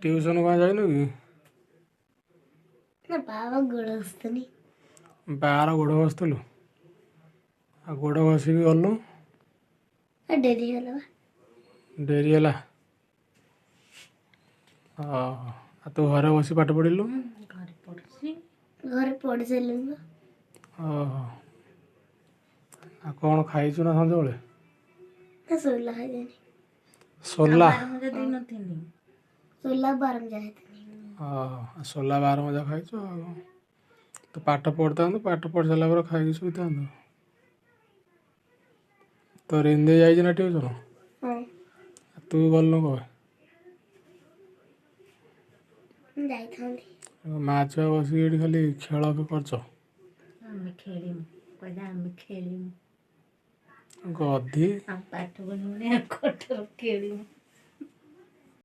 tuition कहाँ जाइनु कि ना बाबा गोड़ बसतनी बार गोड़ बसलु आ गोड़ बसिक गलु डेरी होला बा डेरी है तू घरे बस पाठ पढ़लु घरे पढ़ी सारिलुनी बा कौन खाइचु ना सन्ज बेले ना सोला खाइदेनी सोला सोला बारम जाए सोला 12 मजा खाइचु तो पाठ पढ़ता पाठ पढ़ सारा पर खाई शुता तो रिंदे जाइए ना ट्यूशन हाँ तू गलु कह जाई थांदी माँ छुआ बस खाली खेल करछ गधी पाठ बनूने